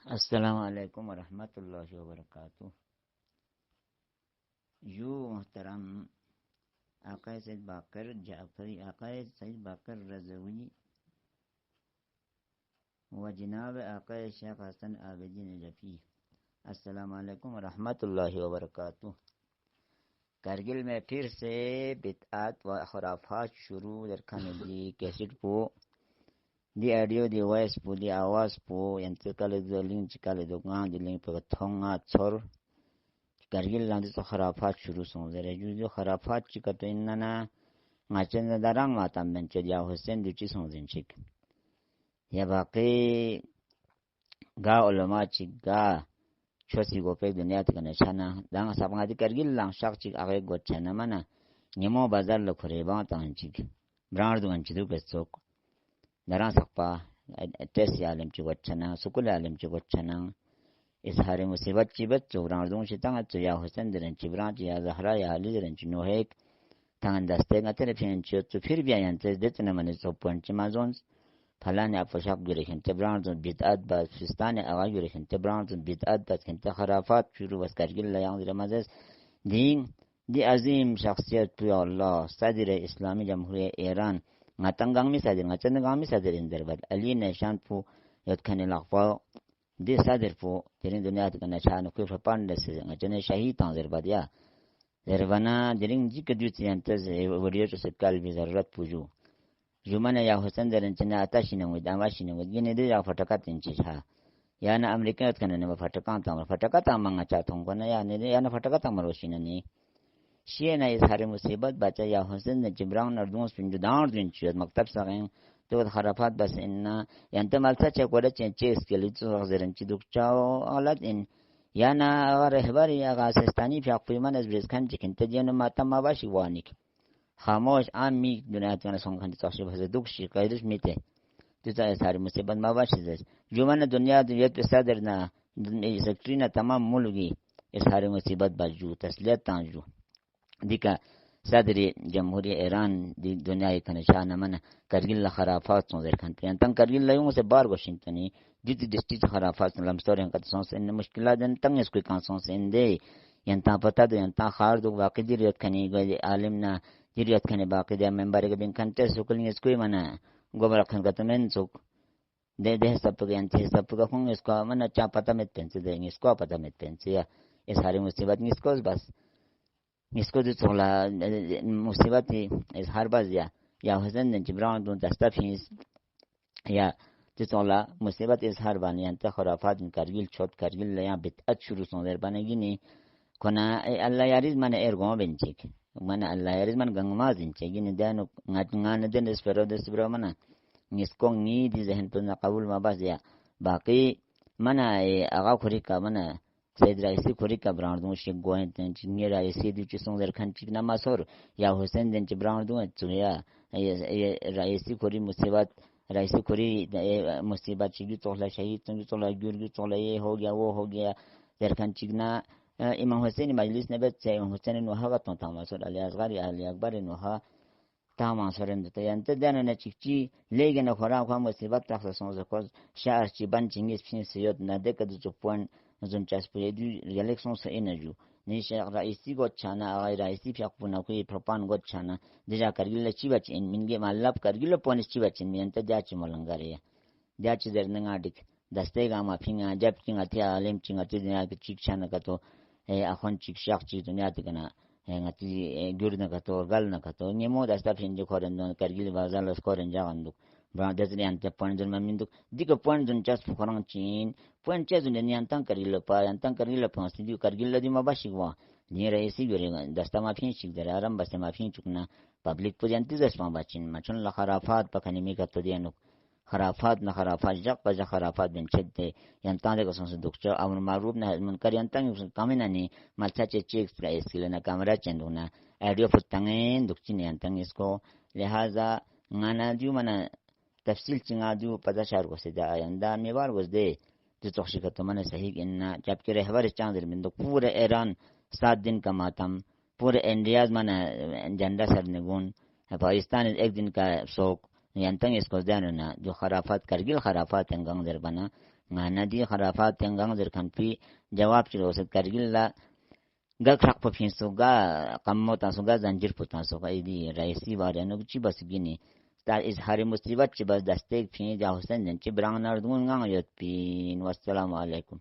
अस्सलामु अलैकुम वरहमतुल्लाहि वबरकातुह। यू मोहतरम आकाए सैयद बाकर जाफरी, आकाए सैयद बाकर रज़वी व जनाब आकाए शेख हसन आबिदी नजफी, अस्सलामु अलैकुम वरहमतुल्लाहि वबरकातुह। कारगिल में फिर से बिदअत व खुराफात शुरू दरखाने दी कैसेट पो दी ऑडियो दी वॉइस पो दी आवाज पो यंत्रकल दी लिंक चिकल दोगा दी लिंक पर थोंगा छोर कारगिल लांदे तो खुराफात शुरू सों जरे जो खुराफात चिका तो इन्ना ngacen darang matam benche dia Hussein duci सों जिनचिक या बाकी गा उलमा चिगा छोसी गोपे दुनिया तकने छाना दांग साबंगादी कारगिल लांग शाक चिक आगे गोच्छना मना निमो बाजार लो खरेबा तांचिक ब्रांड दुंची दु बेसोक दरा सकपा टेस यालम ची गोच्छना सुकुल यालम ची गोच्छना इस हारे मुसीबत ची बच्चो ब्रांड दुं शितांग तो या हुसैन दरन ची ब्रांड या जहरा या अली दरन ची नोहेक तांग दस्ते गतरे फिन ची तो फिर भी आयंते देतने मने तो पॉइंट माजोन फलाने अफशाक गिरखन ते ब्रांड बिदअत बा फिस्ताने आगा गिरखन ते ब्रांड बिदअत बस खनते खराफात शुरू बस कारगिल लायांग रमज़ दीन दी अजीम शख्सियत पे अल्लाह सदर इस्लामी जमहूरियत Iran ngатанgang mi sadir ngachangang mi sadir inderbad ali nishan pu yotkhane laqpa de sadir pu terin dunya tkana chan ku fapan de se ngachane shahid tan zerbad ya zerbana derin jikadu tiyantas wariyo se kalbi zarrat puju jumana ya husan derin chana atashina wid amashina wid gine de ya fatakat inchi ha ya na amerika yotkane ne fatakat amanga cha thongkona ya ne ya na fatakat amaroshina ni Shia is hari musibat baca ya Hussein ne Jibrang nardung pinju daun din chiyat maktab sageng to kharafat bas inna yanta malsa che koda che skeli to zeren chi duk chao alat in yana rehbari ya gasistani fi aqfiman az briskan jikin tajenu mata mabashi wanik khamosh ammi dunya tana songkhan tashib haz duk shi qairish mite tuta is hari musibat mabashi zes jumana dunya yet saderna secretary tamam mulgi is hari musibat baju tasliyat tanju दिका सदरी जमहूरी Iran दी दुनिया के निशान मन करगिल खराफात सो दर खन तंग करगिल लयों से बार वाशिंगटन जित डिस्ट्रिक्ट खराफात लमस्टोर का सो से मुश्किल दिन तंग इसको का सो से दे यंता पता दो यंता खार दो बाकी दिरियत खनी गए आलिम ना दिरियत खने बाकी दे मेंबर के बिन कंटे सुकल इसको मना गोबर खन का तमेन सुक दे सब के यंते सब का खुंग इसको मन अच्छा पता में पेंसे देंगे इसको पता में पेंसे या ये सारी मुसीबत इसको बस इसको जो चोला मुसीबत इस हर बार या हुसैन ने जिब्रान दो दस्ता फीस या जो चोला मुसीबत इस हर बार यंता खराफात कारगिल छोट कारगिल या बिदअत शुरू सोदर बनेगी नी कोना अल्लाह यारिज माने एरगो बेंचिक माने अल्लाह यारिज मान गंगमा जिंचेगी नी दानो ngane den espero desbro mana इसको नी दी जहन पर ना कबूल माबाज या बाकी mana आगा खुरी का mana सैयद राइसी खोरी का ब्रांड दूं शेख गोयन चिंगे राइसी दी चिसों दर खन चिकना मासोर या हुसैन दिन च ब्रांड दूं चुया ये राइसी खोरी मुसीबत राइसी खोरी मुसीबत चिगी तोला शहीद तुंगी तोला गुरगी तोला ये हो गया वो हो गया दर खन चिकना इमाम हुसैन मजलिस ने बच से हुसैन नो हवा तो था मासोर अली असगर अली अकबर नो हा तामा सरन तो यंत देना ने चिची लेगे न खोरा खा मुसीबत तक सों को शहर ची बन चिंगे फिन सियत न दे कद जो point zon chaspe du election sa energy ni sheikh raisi gochana ay raisi fiaqpuna ku propan gochana deja kargil chibach in minge malap kargil ponis chibach in yanta jachi molangare jachi dernga dik daste ga ma pinga jap kinga tia alim chinga tidina ke chikchana ka to akhon chikshak chi dunya tigana ngati gyurna ka to galna ka to nemo dasta pinje koren don kargil bazal koren jaganduk Brothers and the point on Mamindu, dig a point on just for Chin, point chess on the Niantan Carilla Pa and Tancarilla Pons, you Cargilla di Mabashiwa, near a cigarette, the Stama Pinchik, the Aramba Stama Pinchukna, public Pujantis Mabachin, Machon La Harafat, Pacanimica to the Anuk, Harafat, Naharafat, Jack Baja Harafat, and Chete, Yantanegos Doctor, our Marubna, Munkariantan, Kaminani, Maltache Chicks, Esquilena Camara Chenduna, Adio Futangan, Ductini and Tangisco, Lehaza, Nana Dumana. तफसील चिंगा जो पता शार को से जाया अंदा मेवार वस दे जो तोक्षी का तो मने सही इन्ना जबकि रहवर चांदर में तो पूरे ईरान 7 दिन का मातम पूरे इंडिया मने झंडा सर निगुन पाकिस्तान एक दिन का शोक यंतंग इसको जानो ना जो खराफात करगिल खराफात अंगंग दर बना ngana di kharafat tengang zirkan pi jawab chilo set kargil la ga krak po phin suga kammo ta suga zanjir putan suga idi raisi bare no chi bas gini dar is hari musibat chi bas dastek phin ja husain jan chi brang nar dun ngang yot pin wassalamu alaikum